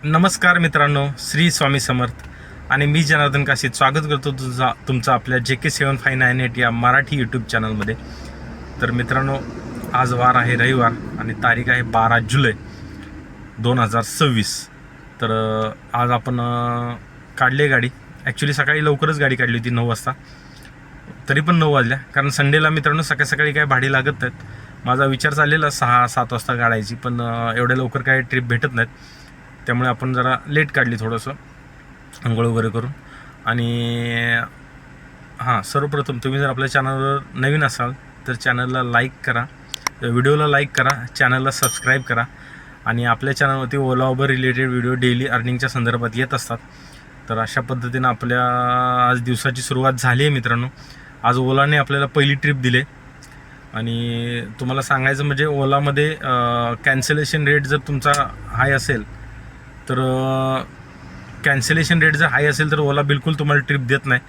नमस्कार मित्रांनो, श्री स्वामी समर्थ आणि मी जनार्दन काशीत स्वागत करतो तुमचं आपल्या JK7598 या मराठी यूट्यूब चॅनलमध्ये. तर मित्रांनो, आज वार आहे रविवार आणि तारीख आहे 12 जुलै 2026. तर आज आपण काढली गाडी. ॲक्च्युली सकाळी लवकरच गाडी काढली होती 9 वाजता, तरी पण 9 वाजल्या, कारण संडेला मित्रांनो सकाळी सकाळी काय भाडी लागत नाहीत. माझा विचार चाललेला 6-7 वाजता काढायची, पण एवढ्या लवकर काय ट्रिप भेटत नाहीत, त्यामुळे आपण जरा लेट काढली थोडंसं अंघोळ वगैरे करून. आणि हां, सर्वप्रथम तुम्ही जर आपल्या चॅनलवर नवीन असाल तर चॅनलला लाईक करा, व्हिडिओला लाईक करा, चॅनलला सबस्क्राईब करा. आणि आपल्या चॅनलवरती ओला उबर रिलेटेड व्हिडिओ डेली अर्निंगच्या संदर्भात येत असतात. तर अशा पद्धतीनं आपल्या आज दिवसाची सुरुवात झाली आहे मित्रांनो. आज ओलाने आपल्याला पहिली ट्रिप दिली आणि तुम्हाला सांगायचं म्हणजे ओलामध्ये कॅन्सलेशन रेट जर तुमचा हाय असेल तर कॅन्सलेशन रेट जर हाय असेल तर ओला बिलकुल तुम्हाला ट्रिप देत नाही.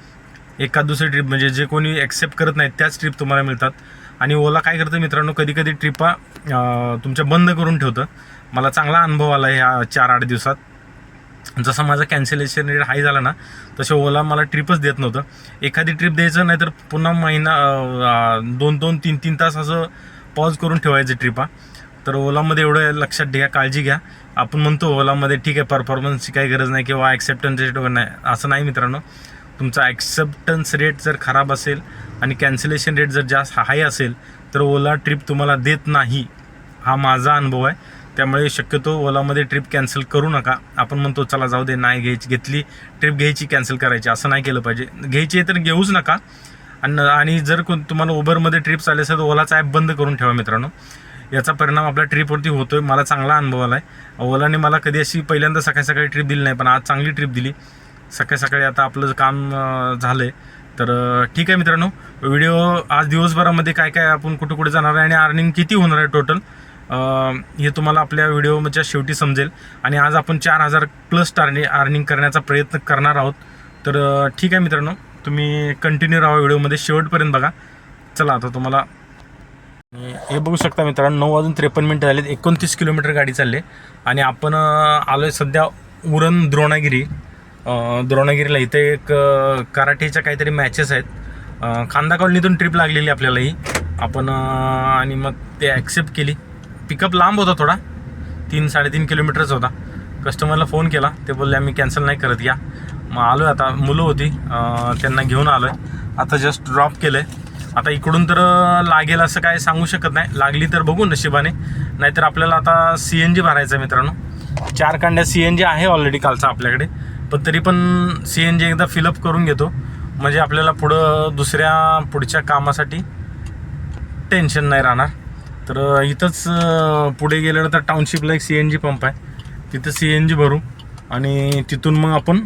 एखाद दुसरी ट्रिप म्हणजे जे कोणी ॲक्सेप्ट करत नाहीत त्याच ट्रिप तुम्हाला मिळतात. आणि ओला काय करतं मित्रांनो, कधी कधी ट्रिपा तुमच्या बंद करून ठेवतं. मला चांगला अनुभव आला ह्या 4-8 दिवसात. जसं माझं कॅन्सलेशन रेट हाय झाला ना, तसं ओला मला ट्रिपच देत नव्हतं. एखादी ट्रिप द्यायचं नाही तर पुन्हा महिना 2-2, 3-3 तास असं पॉज करून ठेवायचं ट्रिपा. तर ओलामध्ये एवढं लक्षात घ्या, काळजी घ्या. आपण म्हणतो ओलामध्ये ठीक आहे, परफॉर्मन्सची काही गरज नाही किंवा ॲक्सेप्टन्स रेट वगैरे नाही, असं नाही मित्रांनो. तुमचा ॲक्सेप्टन्स रेट जर खराब असेल आणि कॅन्सलेशन रेट जर जास्त हाय असेल तर ओला ट्रिप तुम्हाला देत नाही. हा माझा अनुभव आहे. त्यामुळे शक्यतो ओलामध्ये ट्रिप कॅन्सल करू नका. आपण म्हणतो चला जाऊ दे, नाही घेतली ट्रिप घ्यायची, कॅन्सल करायची, असं नाही केलं पाहिजे. घ्यायची तर घेऊच नका. आणि जर तुम्हाला उबरमध्ये ट्रिप्स आले असेल तर ओलाचा ॲप बंद करून ठेवा मित्रांनो. याचा परिणाम आपल्या ट्रिपवरती होतो आहे. मला चांगला अनुभव आला आहे. ओलाने मला कधी अशी पहिल्यांदा सकाळी सकाळी ट्रिप दिली नाही, पण आज चांगली ट्रिप दिली सकाळी सकाळी. आता आपलं काम झालं आहे. तर ठीक आहे मित्रांनो, व्हिडिओ आज दिवसभरामध्ये काय काय आपण कुठे कुठे जाणार आहे आणि अर्निंग किती होणार आहे टोटल, हे तुम्हाला आपल्या व्हिडिओच्या शेवटी समजेल. आणि आज आपण 4000+ अर्निंग करण्याचा प्रयत्न करणार आहोत. तर ठीक आहे मित्रांनो, तुम्ही कंटिन्यू राहा व्हिडिओमध्ये, शेवटपर्यंत बघा. चला आता तुम्हाला हे बघू शकता मित्रांनो, 9:53 झालेत. 29 किलोमीटर गाडी चालली आणि आपण आलो आहे सध्या उरण द्रोणागिरीला. इथे एक कराटेच्या काहीतरी मॅचेस आहेत. खांदा कॉलनीतून ट्रिप लागलेली आपल्याला ही. आपण आणि मग ते ॲक्सेप्ट केली. पिकअप लांब होता थोडा, 3-3.5 किलोमीटरच होता. कस्टमरला फोन केला, ते बोलले आम्ही कॅन्सल नाही करत, या. मग आलो आहे. आता मुलं होती, त्यांना घेऊन आलो आहे. आता जस्ट ड्रॉप केलं आहे. आता इकडून तर लागेल असं काय सांगू शकत नाही, लागली तर बघू नशिबाने. नाहीतर आपल्याला आता CNG भरायचं आहे मित्रांनो. 4 कांड्या CNG आहे ऑलरेडी कालचा आपल्याकडे, पण तरी पण CNG एकदा फिलअप करून घेतो म्हणजे आपल्याला पुढच्या कामासाठी टेन्शन नाही राहणार. तर इथंच पुढे गेलं तर टाउनशिपला एक CNG पंप आहे, तिथं CNG भरू आणि तिथून मग आपण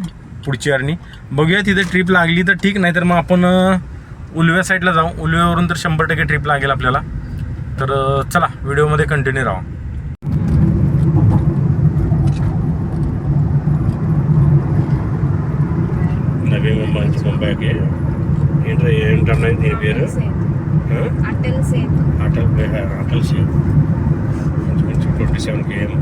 पुढची अर्निंग बघूया. तिथे ट्रिप लागली तर ठीक, नाही तर मग आपण उलव्या साईडला जाऊ. उलव्यावरून तर 100% ट्रिप लागेल आपल्याला. तर चला व्हिडिओमध्ये कंटिन्यू राहा. నవీ మంచి పంపాకి ఏంటన్నా దీని పేరు అటల్ సేతు. మంచి 27 km.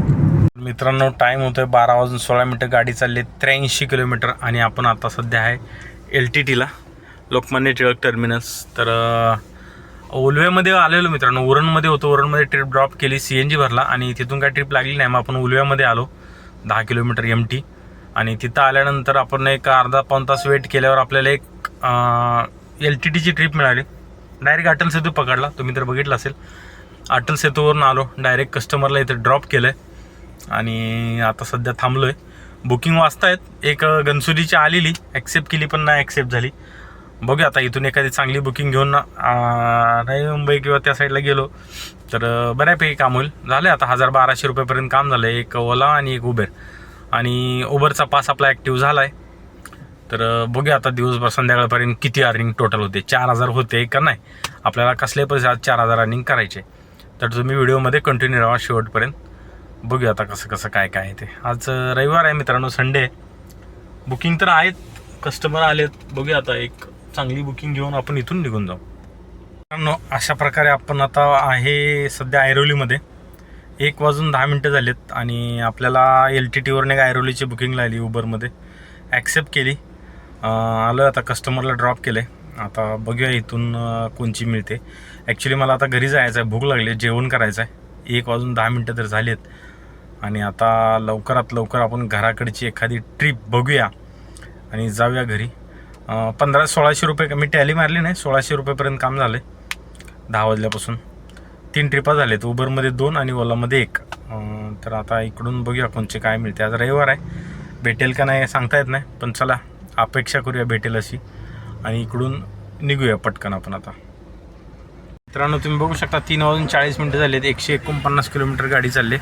मित्रांनो, टाईम होतो आहे 12:16. गाडी चालली 83 किलोमीटर आणि आपण आता सध्या आहे LTTला, लोकमान्य टिळक टर्मिनस. तर उलव्यामध्ये आलेलो मित्रांनो. उरणमध्ये होतो, उरणमध्ये ट्रिप ड्रॉप केली, CNG भरला आणि तिथून काय ट्रिप लागली नाही. मग आपण उलव्यामध्ये आलो 10 किलोमीटर MT. आणि तिथं आल्यानंतर आपण एक अर्धा-पाऊण तास वेट केल्यावर आपल्याला एक LTTची ट्रिप मिळाली. डायरेक्ट अटल सेतू पकडला, तुम्ही तर बघितलं असेल. अटल सेतूवरून आलो, डायरेक्ट कस्टमरला इथे ड्रॉप केलं आहे आणि आता सध्या थांबलो आहे. बुकिंग वाजतायत. एक गणसुरीची आलेली, ॲक्सेप्ट केली पण नाही ॲक्सेप्ट झाली. बघूया आता इथून एखादी चांगली बुकिंग घेऊन नवी मुंबई किंवा त्या साईडला गेलो तर बऱ्यापैकी काम होईल. झालं आता 1000-1200 रुपयेपर्यंत काम झालं आहे. एक ओला आणि एक उबेर. आणि उबरचा पास आपला ॲक्टिव्ह झाला आहे. तर बघूया आता दिवसभर संध्याकाळपर्यंत किती अर्निंग टोटल होते. 4000 होते का नाही, आपल्याला कसले पैसे आज 4000 अर्निंग करायचे. तर तुम्ही व्हिडिओमध्ये कंटिन्यू राहा शेवटपर्यंत. बघूया आता कसं काय आहे ते. आज रविवार आहे मित्रांनो, संडे. बुकिंग तर आहेत, कस्टमर आलेत. बघूया आता एक चांगली बुकिंग घेऊन आपण इथून निघून जाऊ. मित्रांनो, अशा प्रकारे आपण आता आहे सध्या ऐरोलीमध्ये. 1:10 झालेत आणि आपल्याला LTTवरून एक ऐरोलीची बुकिंग लागली उबरमध्ये. ॲक्सेप्ट केली, आलं आता कस्टमरला ड्रॉप केलं आहे. आता बघूया इथून कोणची मिळते. ॲक्च्युली मला आता घरी जायचं आहे, भूक लागली, जेवण करायचं आहे. 1:10 तर झालेत आणि आता लवकरात लवकर आपण घराकडची एखादी ट्रिप बघूया आणि जाऊया घरी. 1500-1600 रुपये मी टॅली मारली नाही, 1600 रुपयेपर्यंत काम झालं आहे 10 वाजल्यापासून. 3 ट्रिपा झालेत, उबरमध्ये 2 आणि ओलामध्ये 1. तर आता इकडून बघूया कोणचे काय मिळते. आज रविवार आहे, भेटेल का नाही सांगता येत नाही, पण चला अपेक्षा करूया भेटेल अशी आणि इकडून निघूया पटकन आपण. आता मित्रांनो तुम्ही बघू शकता 3:40 झालेत. 149 किलोमीटर गाडी चालली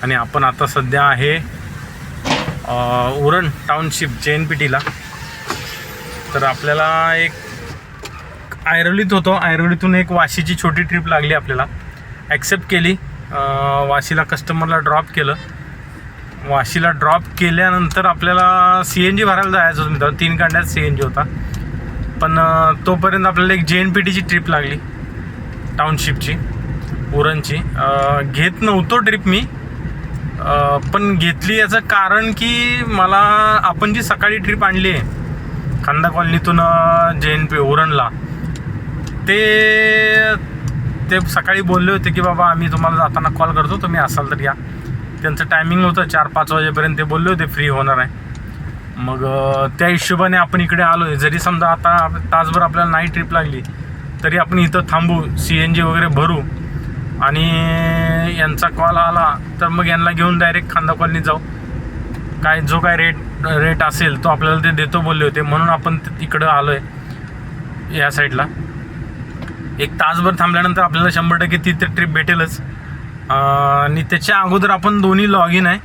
आणि आपण आता सध्या आहे उरण टाउनशिप JNPTला. तर आपल्याला एक ऐरोलीत होतो, ऐरोलीतून एक वाशीची छोटी ट्रिप लागली आपल्याला. ॲक्सेप्ट केली, वाशीला कस्टमरला ड्रॉप केलं. वाशीला ड्रॉप केल्यानंतर आपल्याला CNG भरायला जायचं होतं मित्रांनो. 3 कांड्यात CNG होता, पण तोपर्यंत आपल्याला एक JNPTची ट्रिप लागली टाउनशिपची उरणची. घेत नव्हतो ट्रिप मी, पण घेतली याचं कारण की मला आपण जी सकाळी ट्रिप आणली आहे खांदा कॉलनीतून JNP उरणला, ते सकाळी बोलले होते की बाबा आम्ही तुम्हाला जाताना कॉल करतो, तुम्ही असाल तर या. त्यांचं टायमिंग होतं 4-5 वाजेपर्यंत ते बोलले होते फ्री होणार आहे. मग त्या हिशोबाने आपण इकडे आलो आहे. जरी समजा आता तासभर आपल्याला नाही ट्रिप लागली तरी आपण इथं थांबू, CNG वगैरे भरू आणि यांचा कॉल आला तर मग यांना घेऊन डायरेक्ट खांदा कॉलनीत जाऊ. काय जो काय रेट असेल तो आपल्याला ते देतो बोलले होते, म्हणून आपण इकडं आलो आहे या साईडला. 1 तासभर थांबल्यानंतर आपल्याला 100% तिथे ट्रिप भेटेलच. आणि त्याच्या अगोदर आपण दोन्ही लॉग इन आहे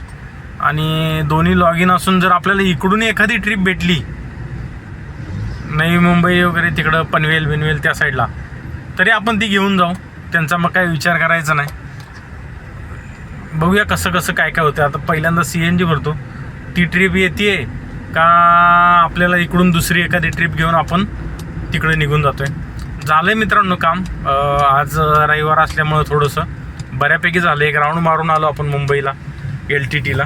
आणि दोन्ही लॉग इन असून जर आपल्याला इकडून एखादी ट्रिप भेटली नवी मुंबई वगैरे तिकडं पनवेल त्या साईडला, तरी आपण ती घेऊन जाऊ. त्यांचा मग काय विचार करायचा नाही. बघूया कसं काय होतं. आता पहिल्यांदा CNG भरतो, ती ट्रिप येते का आपल्याला इकडून दुसरी एखादी ट्रिप घेऊन आपण तिकडे निघून जातो आहे. झालं आहे मित्रांनो काम. आज रविवार असल्यामुळं थोडंसं बऱ्यापैकी झालं. एक राऊंड मारून आलो आपण मुंबईला LTTला.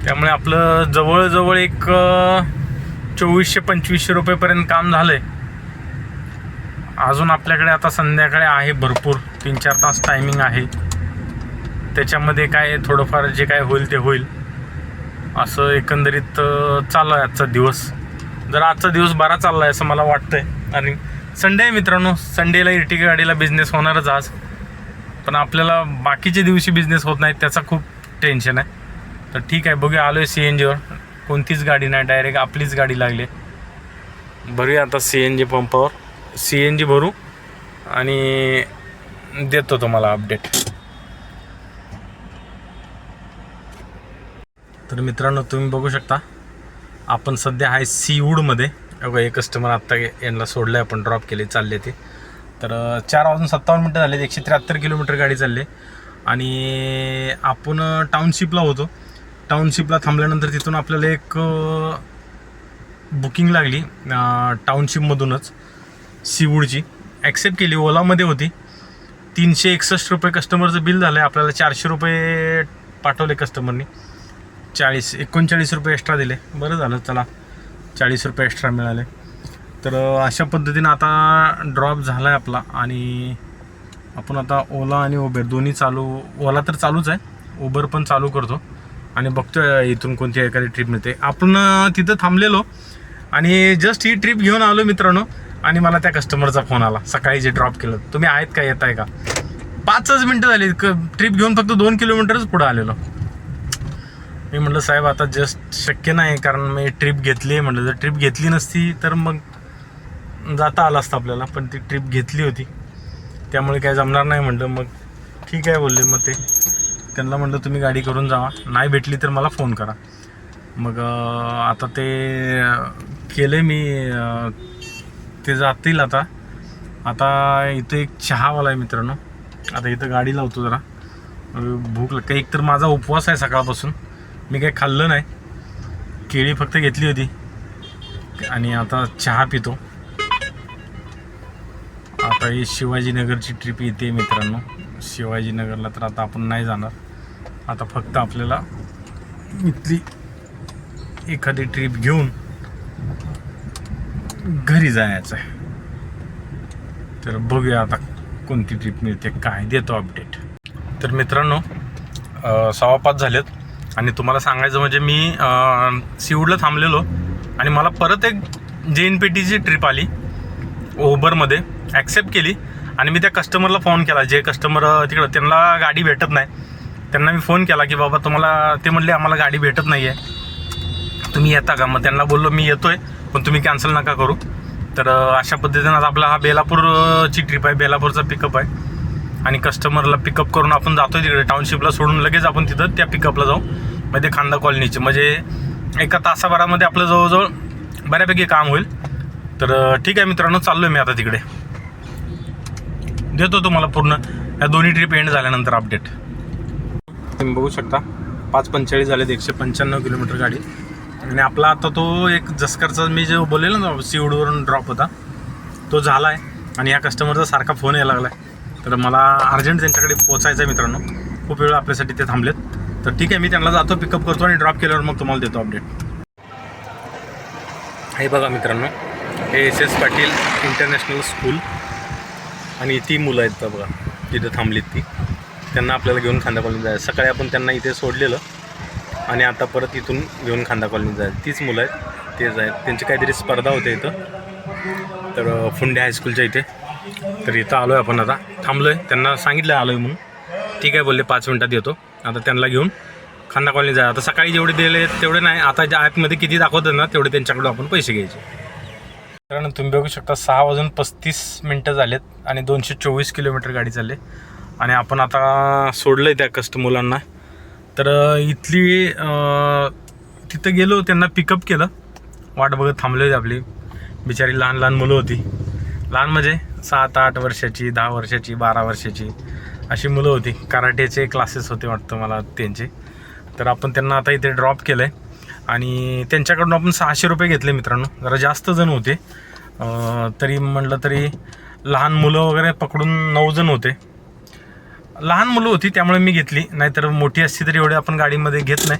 त्यामुळे आपलं जवळजवळ एक 2400-2500 रुपयेपर्यंत काम झालं आहे. अजून आपल्याकडे आता संध्याकाळी आहे भरपूर, 3-4 तास टायमिंग आहे. त्याच्यामध्ये काय थोडंफार जे काय होईल ते होईल. असं एकंदरीत चाललं आहे आजचा दिवस. जर आजचा दिवस बरा चालला आहे असं मला वाटतं आहे. आणि संडे आहे मित्रांनो, संडेला इर्टिगा गाडीला बिझनेस होणारच आज. पण आपल्याला बाकीचे दिवशी बिझनेस होत नाहीत, त्याचा खूप टेन्शन आहे. तर ठीक आहे, बघूया. आलो आहे CNGवर, कोणतीच गाडी नाही, डायरेक्ट आपलीच गाडी लागली. भरूया आता CNG पंपावर, CNG भरू आणि देतो तुम्हाला अपडेट. तर मित्रांनो तुम्ही बघू शकता आपण सध्या आहे सीवूडमध्ये. बघा हे कस्टमर आत्ता यांना सोडलं आहे, आपण ड्रॉप केले, चालले ते. तर 4:57 झाले, 173 किलोमीटर गाडी चालली आणि आपण टाउनशिपला होतो. टाउनशिपला थांबल्यानंतर तिथून आपल्याला एक बुकिंग लागली टाउनशिपमधूनच सीवूडची. ॲक्सेप्ट केली, ओलामध्ये होती. 361 रुपये कस्टमरचं बिल झालं आहे. आपल्याला 400 रुपये पाठवले कस्टमरनी, 39 रुपये एक्स्ट्रा दिले. बरं झालं, चला 40 रुपये एक्स्ट्रा मिळाले. तर अशा पद्धतीनं आता ड्रॉप झाला आहे आपला आणि आपण आता ओला आणि उबेर दोन्ही चालू, ओला तर चालूच आहे, उबर पण चालू करतो आणि बघतोय इथून कोणती एखादी ट्रिप मिळते. आपण तिथं थांबलेलो आणि जस्ट ही ट्रिप घेऊन आलो मित्रांनो आणि मला त्या कस्टमरचा फोन आला सकाळी जे ड्रॉप केलं. तुम्ही आहेत का, येत आहे का? 5च मिनटं झाली, ट्रिप घेऊन फक्त 2 किलोमीटरच पुढं आलेलो. मी म्हटलं साहेब आता जस्ट शक्य नाही, कारण मी ट्रिप घेतली आहे. म्हटलं जर ट्रिप घेतली नसती तर मग जाता आलं असतं आपल्याला, पण ती ट्रिप घेतली होती त्यामुळे काय जमणार नाही. म्हटलं मग ठीक आहे बोलले. मग ते त्यांना म्हटलं तुम्ही गाडी करून जावा, नाही भेटली तर मला फोन करा. मग आता ते केले मी, ते जातील आता. इथं एक चहावाला आहे मित्रांनो, आता इथं गाडी लावतो जरा, भूक लागते. एक तर माझा उपवास आहे सकाळपासून, मी काही खाल्लं नाही, केळी फक्त घेतली होती आणि आता चहा पितो. आता ही शिवाजीनगरची ट्रिप येते मित्रांनो, शिवाजीनगरला तर आता आपण नाही जाणार. आता फक्त आपल्याला इथली एखादी ट्रिप घेऊन घरी जायचं आहे. तर बघूया आता कोणती ट्रिप मिळते, काय देतो अपडेट. तर मित्रांनो 5:15 झालेत आणि तुम्हाला सांगायचं म्हणजे मी सिवडला थांबलेलो आणि मला परत एक JNPTची ट्रिप आली ओबरमध्ये, ॲक्सेप्ट केली आणि मी त्या कस्टमरला फोन केला. जे कस्टमर तिकडं त्यांना गाडी भेटत नाही, त्यांना मी फोन केला की बाबा तुम्हाला, ते म्हणले आम्हाला गाडी भेटत नाही आहे, तुम्ही येता का? मग त्यांना बोललो मी येतो आहे, पण तुम्ही कॅन्सल नका करू. तर अशा पद्धतीनं आपला हा बेलापूरची ट्रिप आहे, बेलापूरचा पिकअप आहे आणि कस्टमरला पिकअप करून आपण जातो तिकडे टाउनशिपला सोडून लगेच आपण तिथं त्या पिकअपला जाऊ, म्हणजे खांदा कॉलनीचे. म्हणजे एका तासाभरामध्ये आपलं जवळजवळ बऱ्यापैकी काम होईल. तर ठीक आहे मित्रांनो, चाललो आहे मी आता तिकडे. देतो तुम्हाला पूर्ण या दोन्ही ट्रिप एंड झाल्यानंतर अपडेट. तुम्ही बघू शकता 5:45 झालेत, 195 किलोमीटर गाडी. आणि आपला आता तो एक जसकरचा मी जे बोललेलो ना सिवडवरून ड्रॉप होता तो झाला आहे आणि या कस्टमरचा सारखा फोन यायला लागला आहे. तर मला अर्जंट त्यांच्याकडे पोचायचं आहे मित्रांनो, खूप वेळ आपल्यासाठी ते थांबलेत. तर ठीक आहे, मी त्यांना जातो, पिकअप करतो आणि ड्रॉप केल्यावर मग तुम्हाला देतो अपडेट. हे बघा मित्रांनो, हे SS पाटील इंटरनॅशनल स्कूल आणि ती मुलं आहेत बघा तिथं थांबलीत ती. त्यांना आपल्याला घेऊन खांदा कॉलनीत जायचं. सकाळी आपण त्यांना इथे सोडलेलं आणि आता परत इथून घेऊन खांदा कॉलनीत जायचं. तीच मुलं आहेत, तेच आहेत. त्यांची काहीतरी स्पर्धा होते इथं, तर फुंडे हायस्कूलच्या इथे. तर इथं आलो आहे आपण, आता थांबलो आहे. त्यांना सांगितलं आलो आहे म्हणून, ठीक आहे बोलले 5 मिनटात येतो. आता त्यांना घेऊन खांदा कॉलनीत जायचं. आता सकाळी जेवढे दिले तेवढे नाही, आता ज्या ॲपमध्ये किती दाखवतात ना तेवढे त्यांच्याकडून आपण पैसे घ्यायचे. कारण तुम्ही बघू शकता 6:35 झालेत आणि 224 किलोमीटर गाडी चालली आणि आपण आता सोडलं आहे त्या कस्टमरला. तर इथली तिथं गेलो, त्यांना पिकअप केलं, वाट बघत थांबले होते. आपली बिचारी लहान लहान मुलं होती, लहान म्हणजे 7-8 वर्षाची, 10 वर्षाची, 12 वर्षाची अशी मुलं होती. कराटेचे क्लासेस होते वाटतं मला त्यांचे. तर आपण त्यांना आता इथे ड्रॉप केलं आहे आणि त्यांच्याकडून आपण 600 रुपये घेतले मित्रांनो. जरा जास्त जण होते, तरी म्हटलं तरी लहान मुलं वगैरे पकडून 9 जण होते. लहान मुलं होती त्यामुळे मी घेतली, नाहीतर मोठी असती तरी एवढे आपण गाडीमध्ये घेत नाही,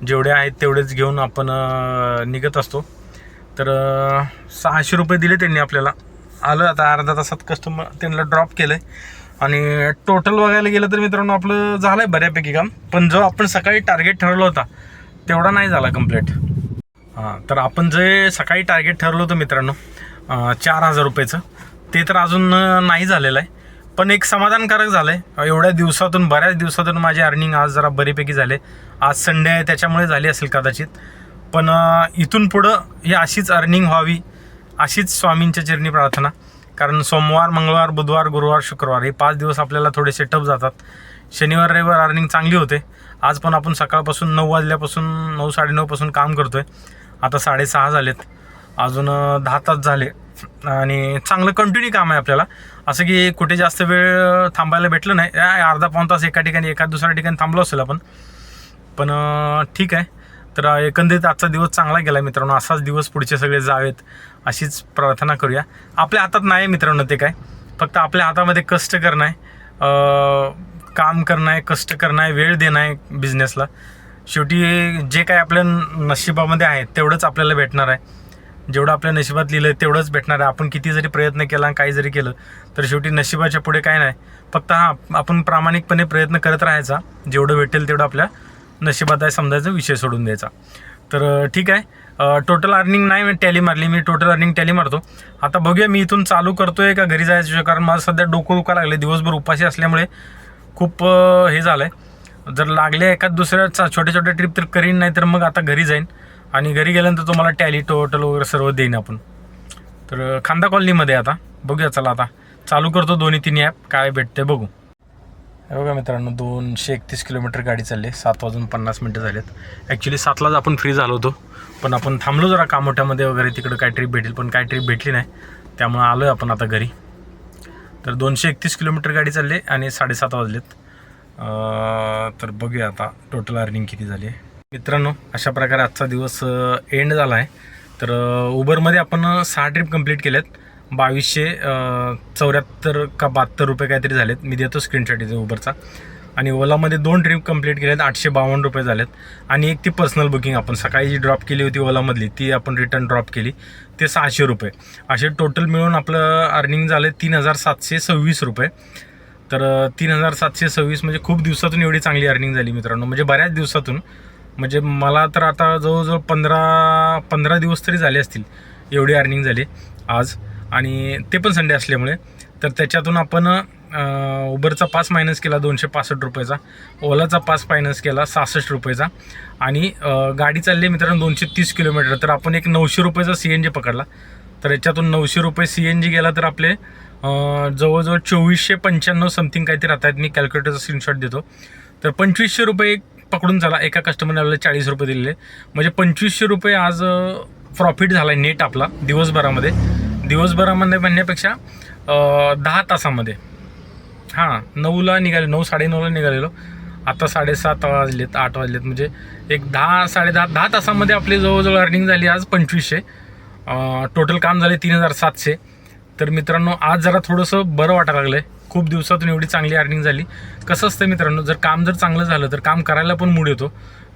जेवढे आहेत तेवढेच घेऊन आपण निघत असतो. तर 600 रुपये दिले त्यांनी आपल्याला. आलं आता अर्धा तासात कस्टमर त्यांना ड्रॉप केलं आहे आणि टोटल बघायला गेलं तर मित्रांनो आपलं झालं आहे बऱ्यापैकी काम. पण जो आपण सकाळी टार्गेट ठरवला होता तेवढा नाही झाला कंप्लीट. तर आपण जे सकाळी टार्गेट ठरवलं होतं मित्रांनो 4,000 रुपयेचं, ते तर अजून नाही झालेलं आहे. पण एक समाधानकारक झालं आहे. एवढ्या दिवसातून, बऱ्याच दिवसातून माझे अर्निंग आज जरा बऱ्यापैकी झाले. आज संडे आहे त्याच्यामुळे झाली असेल कदाचित. पण इथून पुढं ही अशीच अर्निंग व्हावी, अशीच स्वामींच्या चरणी प्रार्थना. कारण सोमवार, मंगळवार, बुधवार, गुरुवार, शुक्रवार हे 5 दिवस आपल्याला थोडेसे टफ जातात. शनिवार रविवार अर्निंग चांगली होते. आज पण आपण सकाळपासून 9 वाजल्यापासून 9-9:30 काम करतो आहे. आता 6:30 झालेत, अजून 10 तास झाले आणि चांगलं कंटिन्यू काम आहे आपल्याला. असं की कुठे जास्त वेळ थांबायला भेटलं नाही. अर्धा-पाऊण तास एका ठिकाणी, एका दुसऱ्या ठिकाणी थांबलो असेल आपण, पण ठीक आहे. तर एकंदरीत आजचा दिवस चांगला गेला मित्रांनो. असाच दिवस पुढचे सगळे जावेत अशीच प्रार्थना करूया. आपल्या हातात नाही मित्रांनो ते काय, फक्त आपल्या हातामध्ये कष्ट करणं आहे, काम करणं आहे, कष्ट करणं आहे, वेळ देणं आहे बिझनेसला. शेवटी जे काय आपल्या नशिबामध्ये आहे तेवढंच आपल्याला भेटणार आहे. जेवढं आपल्या नशिबात लिहिलं आहे तेवढंच भेटणार आहे. आपण किती जरी प्रयत्न केला, काही जरी केलं तर शेवटी नशिबाच्या पुढे काय नाही. फक्त आपण प्रामाणिकपणे प्रयत्न करत राहायचा. जेवढं भेटेल तेवढं आपल्या नशिबात आहे समजायचा, विषय सोडून द्यायचा. तर ठीक आहे. टोटल अर्निंग नाही मी टॅली मारली, मी टोटल अर्निंग टॅली मारतो. आता बघूया मी इथून चालू करतो आहे का घरी जायचं, कारण मला सध्या डोकं दुखायला लागले. दिवसभर उपाशी असल्यामुळे खूप हे झालं आहे. जर लागले एखाद दुसऱ्या छोट्या छोट्या ट्रिप तर करीन, नाही तर मग आता घरी जाईन आणि घरी गेल्यानंतर तुम्हाला टॅली टोटल वगैरे सर्व देईन आपण. तर खांदा कॉलनीमध्ये आता बघूया. चला आता चालू करतो 2-3 ॲप, काय भेटते बघू. हे बघा मित्रांनो 231 किलोमीटर गाडी चालली. 7:50 झालेत. ॲक्च्युली 7लाच आपण फ्री झालो होतो, पण आपण थांबलो जरा कामोठ्यामध्ये वगैरे, तिकडं काय ट्रिप भेटेल, पण काय ट्रिप भेटली नाही, त्यामुळे आलो आहे आपण आता घरी. तर 231 किलोमीटर गाडी चालली आणि 7:30 वाजलेत. तर बघूया आता टोटल अर्निंग किती झाली आहे मित्रांनो. अशा प्रकारे आजचा दिवस एंड झाला आहे. तर उबरमध्ये आपण 6 ट्रिप कंप्लीट केल्यात 2274 का 72 रुपये काहीतरी झालेत. मी देतो स्क्रीनशॉट इथे उबरचा. आणि ओलामध्ये 2 ट्रिप कंप्लीट केल्यात, 852 रुपये झालेत. आणि एक ती पर्सनल बुकिंग आपण सकाळी जी ड्रॉप केली होती ओलामधली, ती आपण रिटर्न ड्रॉप केली, ते 600 रुपये. असे टोटल मिळून आपलं अर्निंग झालं 3726 रुपये. तर 3726 म्हणजे खूप दिवसातून एवढी चांगली अर्निंग झाली मित्रांनो, म्हणजे बऱ्याच दिवसातून. म्हणजे मला तर आता जवळजवळ 15 दिवस तरी झाले असतील एवढी अर्निंग झाली आज, आणि ते पण संडे असल्यामुळे. तर त्याच्यातून आपण उबरचा पास मायनस केला 265 रुपयाचा, ओलाचा पास मायनस केला 66 रुपयाचा, आणि गाडी चालली मित्रांनो 230 किलोमीटर. तर आपण एक 900 रुपयाचा CNG पकडला. तर याच्यातून 900 रुपये CNG गेला तर आपले जवळजवळ 2495 समथिंग काहीतरी राहत आहेत. मी कॅल्क्युलेटरचा स्क्रीनशॉट देतो. तर 2500 रुपये पकडून चला, एका कस्टमरने आपल्याला 40 रुपये दिलेले, म्हणजे 2500 रुपये आज प्रॉफिट झाला आहे नेट आपला दिवसभरामध्ये. दिवसभरामध्ये म्हणण्यापेक्षा 10 तासामध्ये. हां, 9ला निघाले, 9 साडेनऊला निघालेलो, आता 7:30 वाजलेत, 8 वाजलेत, म्हणजे एक 10 तासामध्ये आपली जवळजवळ अर्निंग झाली आज 2500. टोटल काम झाले 3700. तर मित्रांनो आज जरा थोडंसं बरं वाटायला लागलं आहे, खूप दिवसातून एवढी चांगली अर्निंग झाली. कसं असतं मित्रांनो, जर काम चांगलं झालं तर काम करायला पण मूड येतो,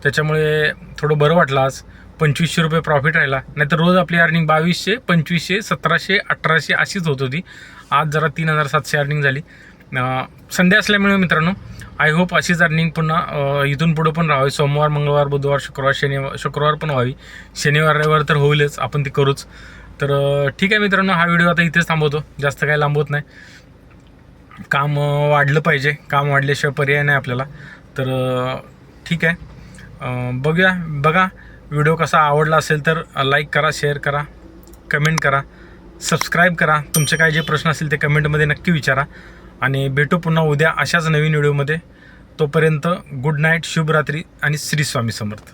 त्याच्यामुळे थोडं बरं वाटलं आज. 2500 रुपये प्रॉफिट राहिला, नाहीतर रोज आपली अर्निंग 2200, 2500, 1700, 1800 अशीच होत होती. आज जरा 3700 अर्निंग झाली. संडे असल्यामुळे मित्रांनो आय होप अशीच अर्निंग पुन्हा इथून पुढं पण राहावी. सोमवार, मंगळवार, बुधवार, शुक्रवार पण व्हावी. शनिवार रविवार तर होईलच, आपण ते करूच. तर ठीक आहे मित्रांनो, हा व्हिडिओ आता इथेच थांबवतो, जास्त काही लांबवत नाही. काम वाढलं पाहिजे, काम वाढल्याशिवाय पर्याय नाही आपल्याला. तर ठीक आहे, बघा व्हिडिओ कसा आवडला असेल तर लाईक करा, शेअर करा, कमेंट करा, सबस्क्राईब करा. तुमचे काय जे प्रश्न असतील ते कमेंटमध्ये नक्की विचारा. आणि भेटू पुन्हा उद्या अशाच नवीन व्हिडिओमध्ये. तोपर्यंत गुड नाईट, शुभरात्री आणि श्री स्वामी समर्थ.